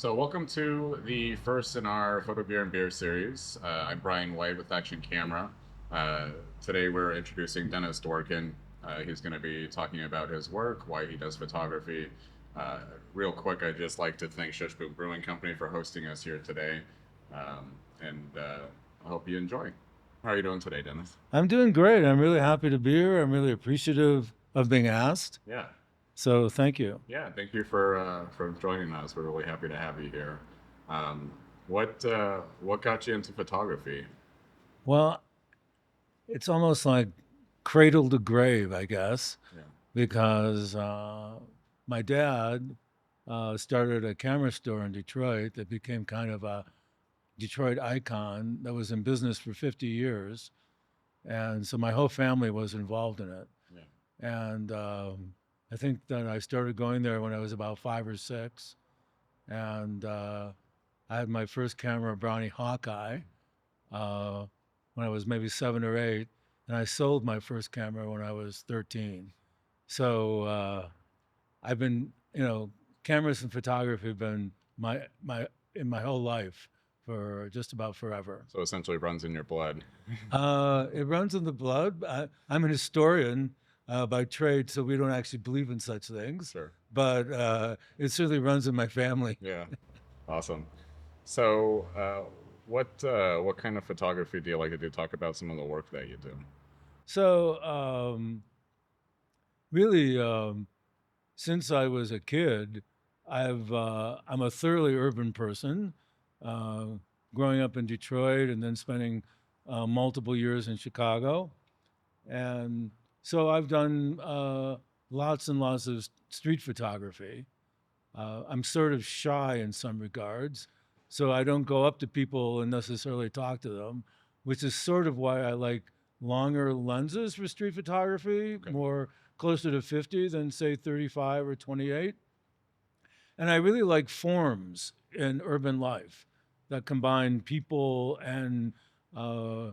So, welcome to the first in our Photo Beer and Beer series. I'm Brian White with Action Camera. Today, we're introducing Dennis Dworkin. He's going to be talking about his work, why he does photography. Uh, Real quick, I'd just like to thank Schussboom Brewing Company for hosting us here today, and I hope you enjoy. How are you doing today, Dennis? I'm doing great. I'm really happy to be here. I'm really appreciative of being asked. Yeah, So thank you. yeah. Thank you for joining us. We're really happy to have you here. Um, what got you into photography? Well, it's almost like cradle to grave, I guess, Yeah. because my dad started a camera store in Detroit that became kind of a Detroit icon that was in business for 50 years. And so my whole family was involved in it. Yeah. And I think that I started going there when I was about 5 or 6. And I had my first camera, Brownie Hawkeye, uh, when I was maybe 7 or 8, and I sold my first camera when I was 13. So I've been, cameras and photography have been my in my whole life for just about forever. So essentially runs in your blood. It runs in the blood. I'm an historian by trade, so we don't actually believe in such things, Sure. but it certainly runs in my family. Yeah. Awesome. So what kind of photography do you like to do? Talk about some of the work that you do. So really, since I was a kid, I'm a thoroughly urban person, uh, growing up in Detroit and then spending multiple years in Chicago, and so I've done lots and lots of street photography. I'm sort of shy in some regards, so I don't go up to people and necessarily talk to them, which is sort of why I like longer lenses for street photography, Okay. more closer to 50 than say 35 or 28. And I really like forms in urban life that combine people uh,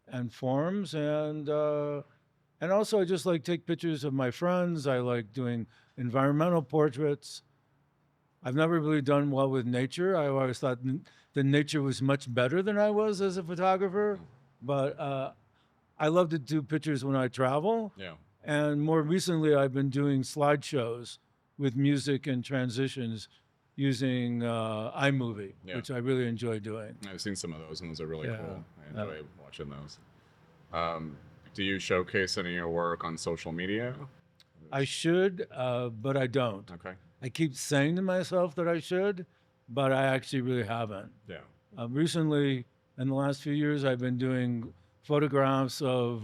and forms and also I just like take pictures of my friends. I like doing environmental portraits. I've never really done well with nature. I always thought that nature was much better than I was as a photographer. But I love to do pictures when I travel. Yeah. And more recently, I've been doing slideshows with music and transitions using iMovie, Yeah. which I really enjoy doing. I've seen some of those, and those are really Yeah. cool. I Uh, enjoy watching those. Um, do you showcase any of your work on social media? I should, but I don't. Okay. I keep saying to myself that I should, but I actually really haven't. Yeah. Recently, in the last few years, I've been doing photographs of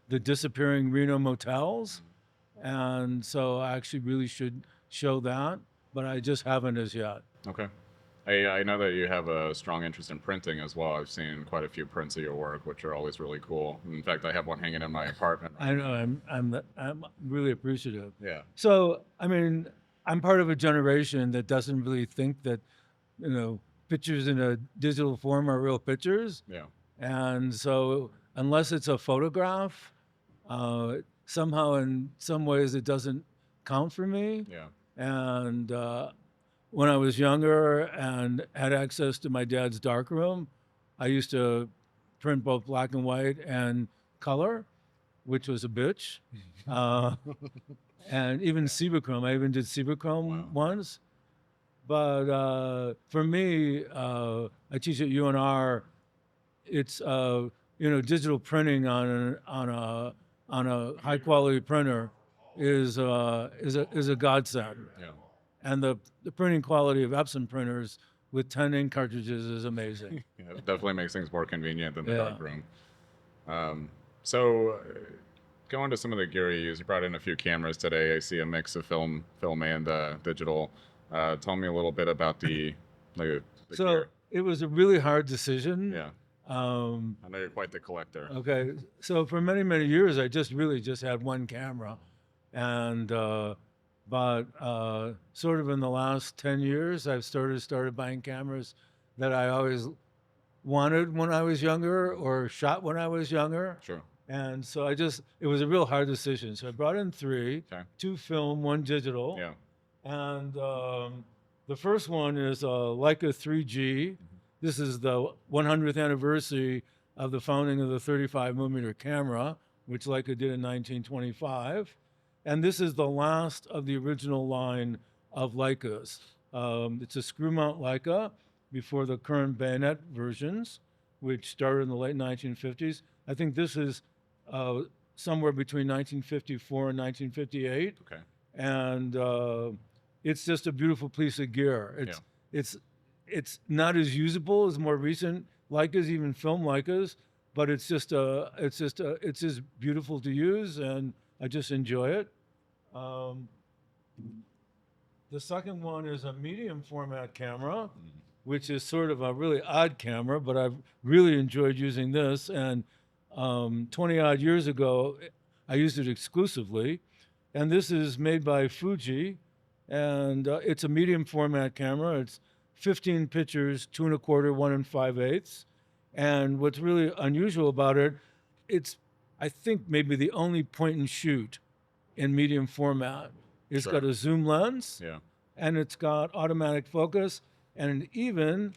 the disappearing Reno motels. And so I actually really should show that, but I just haven't as yet. Okay. I know that you have a strong interest in printing as well. I've seen quite a few prints of your work, which are always really cool. In fact, I have one hanging in my apartment I right know now. I'm really appreciative. Yeah. So, I mean, I'm part of a generation that doesn't really think that, you know, pictures in a digital form are real pictures. Yeah. And so, unless it's a photograph, somehow in some ways it doesn't count for me. Yeah. And when I was younger and had access to my dad's darkroom, I used to print both black and white and color, which was a bitch. Uh, and even Cibachrome, I even did Cibachrome Wow. once. But for me, I teach at UNR. It's digital printing on a high quality printer is a godsend. Yeah. And the printing quality of Epson printers with 10 ink cartridges is amazing. Yeah, it definitely makes things more convenient than the Yeah. dark room. Um, so, going to some of the gear you use, you brought in a few cameras today. I see a mix of film and digital. Tell me a little bit about the So gear. it was a really hard decision. Yeah, Um, I know you're quite the collector. okay, so for many, many years, I just really just had one camera. And, but sort of in the last 10 years, I've started buying cameras that I always wanted when I was younger or shot when I was younger. Sure. And so it was a real hard decision. So I brought in three, Okay. two film, one digital. Yeah. And The first one is a Leica 3G. This is the 100th anniversary of the founding of the 35 millimeter camera, which Leica did in 1925. And this is the last of the original line of Leicas. It's a screw mount Leica before the current bayonet versions, which started in the late 1950s. I think this is somewhere between 1954 and 1958. Okay. And it's just a beautiful piece of gear. Yeah. It's not as usable as more recent Leicas, even film Leicas, but it's just beautiful to use, and I just enjoy it. The second one is a medium format camera, which is sort of a really odd camera, but I've really enjoyed using this. And 20 odd years ago, I used it exclusively. And this is made by Fuji, and it's a medium format camera. It's 15 pictures, 2 1/4, 1 5/8. And what's really unusual about it, it's, I think, maybe the only point and shoot in medium format. It's Sure. got a zoom lens, Yeah. and it's got automatic focus, and it even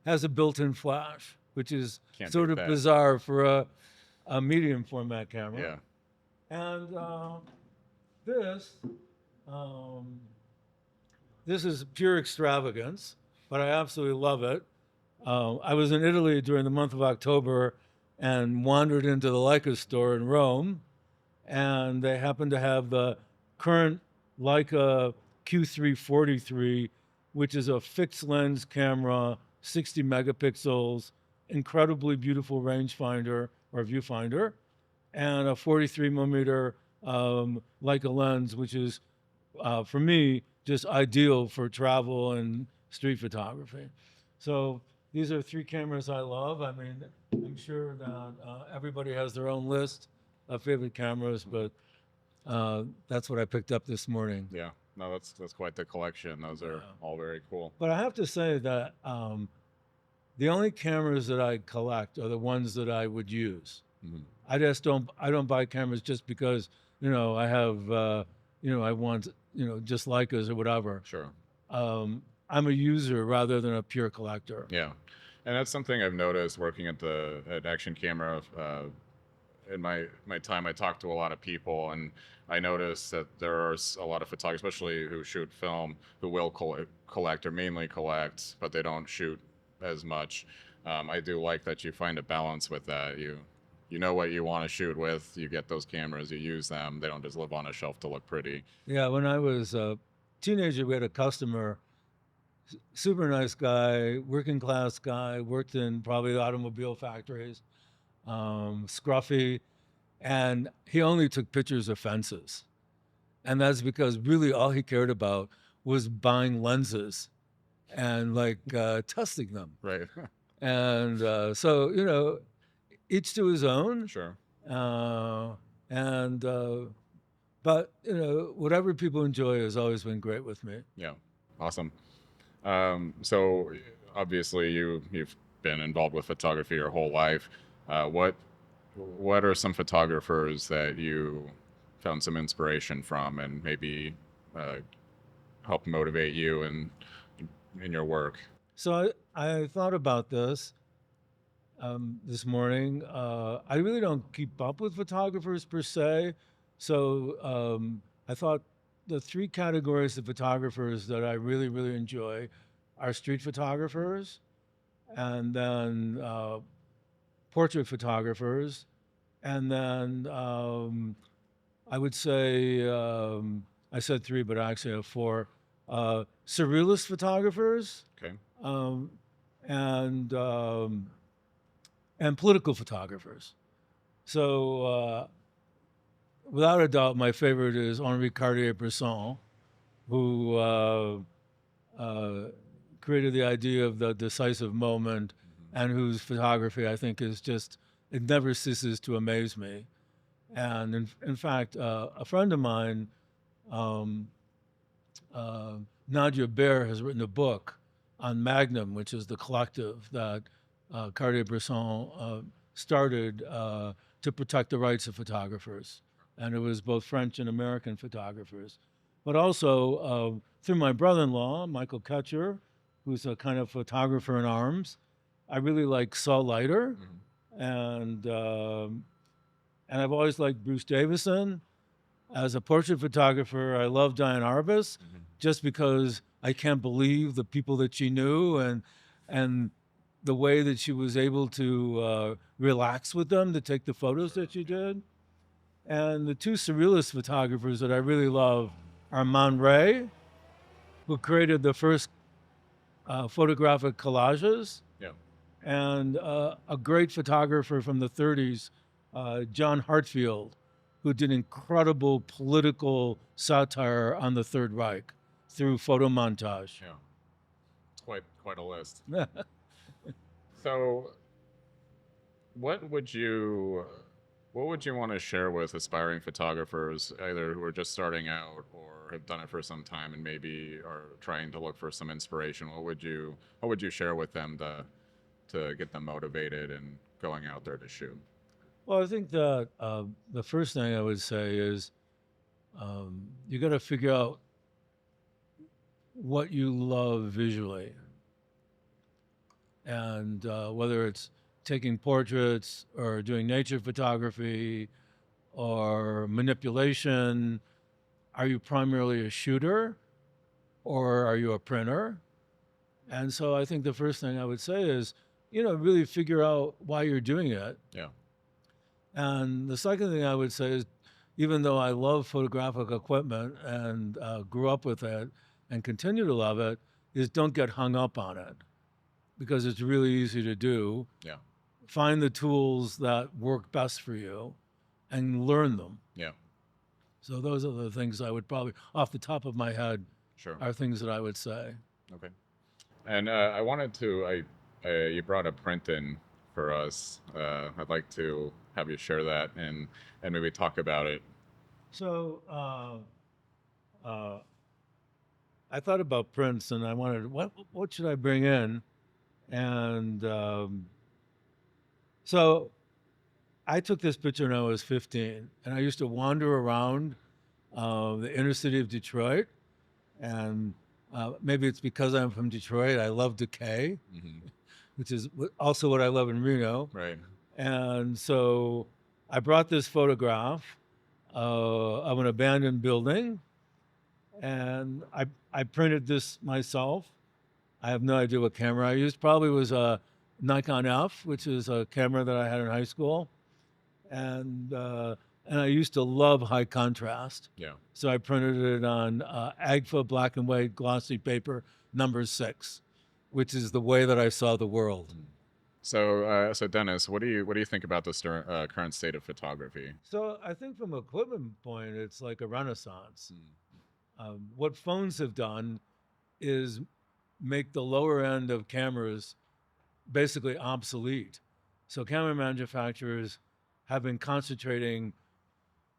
has a built-in flash, which is Can't sort beat of that. bizarre for a medium format camera. Yeah. And this, this is pure extravagance, but I absolutely love it. I was in Italy during the month of October and wandered into the Leica store in Rome, and they happened to have the current Leica Q343, which is a fixed lens camera, 60 megapixels, incredibly beautiful rangefinder or viewfinder, and a 43 millimeter Leica lens, which is, for me, just ideal for travel and street photography. So these are three cameras I love. I mean, I'm sure that everybody has their own list of favorite cameras, but that's what I picked up this morning. Yeah. No, that's quite the collection. Those are all very cool. But I have to say that the only cameras that I collect are the ones that I would use. Mhm. I don't buy cameras just because, I have, I want, just Leicas or whatever. Sure. I'm a user rather than a pure collector. Yeah, and that's something I've noticed working at Action Camera. In my time, I talked to a lot of people, and I noticed that there are a lot of photographers, especially who shoot film, who will collect or mainly collect, but they don't shoot as much. I do like that you find a balance with that. You know what you want to shoot with. You get those cameras, you use them. They don't just live on a shelf to look pretty. Yeah, when I was a teenager, we had a customer, super nice guy, working class guy, worked in probably automobile factories, scruffy, and he only took pictures of fences. And that's because really all he cared about was buying lenses and testing them. Right. And so, each to his own. Sure. But whatever people enjoy has always been great with me. Yeah. Awesome. So obviously you've been involved with photography your whole life. What are some photographers that you found some inspiration from and maybe help motivate you in your work? So I thought about this morning. I really don't keep up with photographers per se. So I thought the three categories of photographers that I really, really enjoy are street photographers, and then portrait photographers, and then I would say, I said three, but I actually have four, surrealist photographers, Okay. and political photographers. So without a doubt, my favorite is Henri Cartier-Bresson, who created the idea of the decisive moment, and whose photography I think is just, it never ceases to amaze me. And in fact, a friend of mine, Nadia Baer, has written a book on Magnum, which is the collective that Cartier-Bresson started to protect the rights of photographers. And it was both French and American photographers. but also through my brother-in-law, Michael Ketcher, who's a kind of photographer in arms. I really like Saul Leiter, Hmm. and um, and I've always liked Bruce Davison. As a portrait photographer, I love Diane Arbus, Hmm. just because I can't believe the people that she knew and the way that she was able to relax with them to take the photos Sure. that she Yeah. did. And the two surrealist photographers that I really love are Man Ray, who created the first photographic collages, Yeah. and a great photographer from the 30s, John Hartfield, who did incredible political satire on the Third Reich through photo montage. Yeah. It's quite a list. So, what would you what would you want to share with aspiring photographers, either who are just starting out or have done it for some time and maybe are trying to look for some inspiration? What would you share with them to get them motivated and going out there to shoot? Well, I think that the first thing I would say is you got to figure out what you love visually, and whether it's taking portraits or doing nature photography or manipulation. Are you primarily a shooter or are you a printer? And so I think the first thing I would say is, really figure out why you're doing it. Yeah. And the second thing I would say is, even though I love photographic equipment and grew up with it and continue to love it, is don't get hung up on it because it's really easy to do. Yeah. Find the tools that work best for you and learn them. Yeah. So those are the things I would probably, off the top of my head, Sure. are things that I would say. Okay. And I wanted to you brought a print in for us. I'd like to have you share that and maybe talk about it. So uh, I thought about prints, and I wanted what should I bring in, and so I took this picture when I was 15, and I used to wander around the inner city of Detroit, and maybe it's because I'm from Detroit. I love decay, Hmm. which is also what I love in Reno, Right. and so I brought this photograph of an abandoned building, and I printed this myself. I have no idea what camera I used. Probably was a Nikon F, which is a camera that I had in high school, and uh, and I used to love high contrast, Yeah. so I printed it on Agfa black and white glossy paper number 6, which is the way that I saw the world. Mm. So Dennis, what do you think about the current state of photography? So I think from a equipment point, it's like a renaissance. Mm. What phones have done is make the lower end of cameras basically obsolete. So camera manufacturers have been concentrating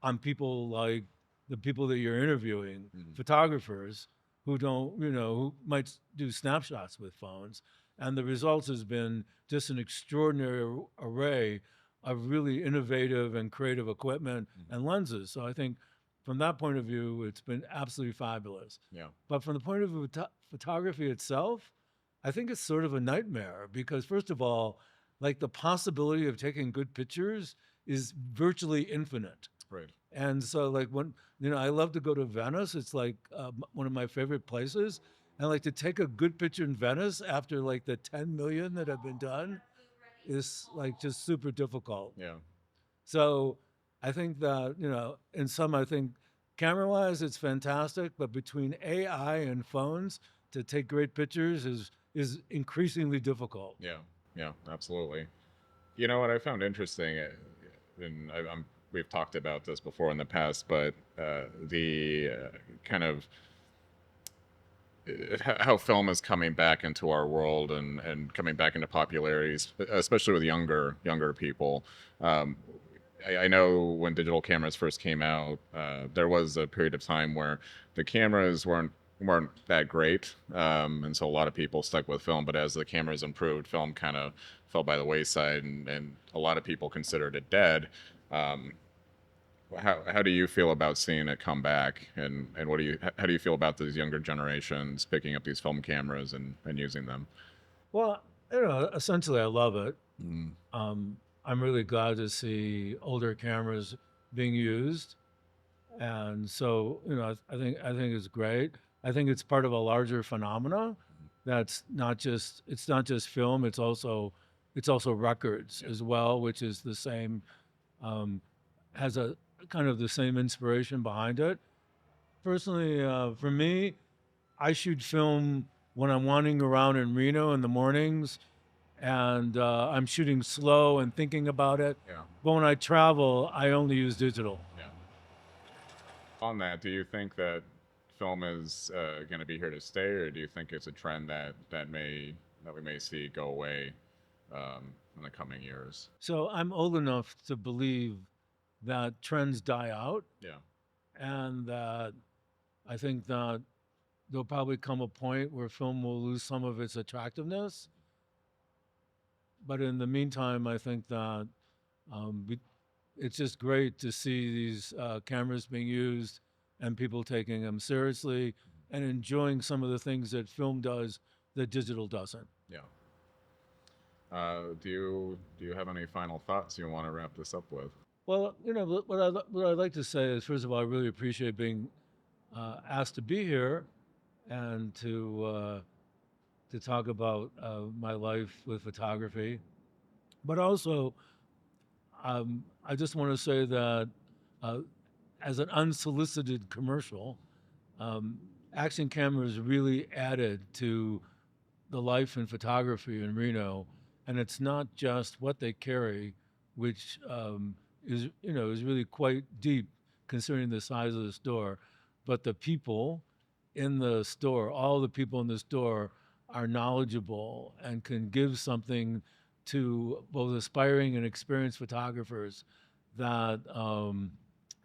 on people like the people that you're interviewing, Mhm. photographers who don't, who might do snapshots with phones. And the results has been just an extraordinary array of really innovative and creative equipment Mhm. and lenses. So I think from that point of view, it's been absolutely fabulous. Yeah. But from the point of view of photography itself, I think it's sort of a nightmare because, first of all, like the possibility of taking good pictures is virtually infinite. Right. And so, like, when, I love to go to Venice. It's like one of my favorite places. And like to take a good picture in Venice after like the 10 million that have been done is like just super difficult. Yeah. So I think that, in some, I think camera wise, it's fantastic. But between AI and phones to take great pictures is increasingly difficult. Yeah. Yeah. Absolutely. You know what I found interesting, and we've talked about this before in the past, but the kind of how film is coming back into our world and coming back into popularity, especially with younger people. Um, I know when digital cameras first came out, there was a period of time where the cameras weren't that great, and so a lot of people stuck with film. But as the cameras improved, film kind of fell by the wayside, and a lot of people considered it dead. Um, How do you feel about seeing it come back, and how do you feel about these younger generations picking up these film cameras and using them? Well, essentially, I love it. Mm, Um, I'm really glad to see older cameras being used, and so I think it's great. I think it's part of a larger phenomena that's not just it's not just film. It's also records yeah, as well, which is the same um, has a kind of the same inspiration behind it. Personally, for me, I shoot film when I'm wandering around in Reno in the mornings and I'm shooting slow and thinking about it. yeah, But when I travel, I only use digital. yeah. On that, do you think that film is going to be here to stay, or do you think it's a trend that we may see go away in the coming years? So I'm old enough to believe that trends die out, Yeah, and that I think that there'll probably come a point where film will lose some of its attractiveness. But in the meantime, I think that we, it's just great to see these cameras being used and people taking them seriously and enjoying some of the things that film does that digital doesn't. yeah. Do you have any final thoughts you want to wrap this up with? Well, what I'd like to say is, first of all, I really appreciate being asked to be here and to talk about my life with photography. But also, I just want to say that uh, as an unsolicited commercial, um, action cameras really added to the life in photography in Reno, and it's not just what they carry, which is really quite deep considering the size of the store, but the people in the store, all the people in the store are knowledgeable and can give something to both aspiring and experienced photographers that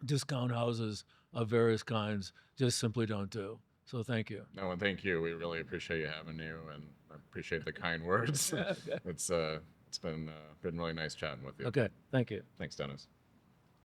discount houses of various kinds just simply don't do. So thank you. No, and thank you. We really appreciate you having you, and I appreciate the kind words. Okay. It's been really nice chatting with you. Okay. Thank you. Thanks, Dennis.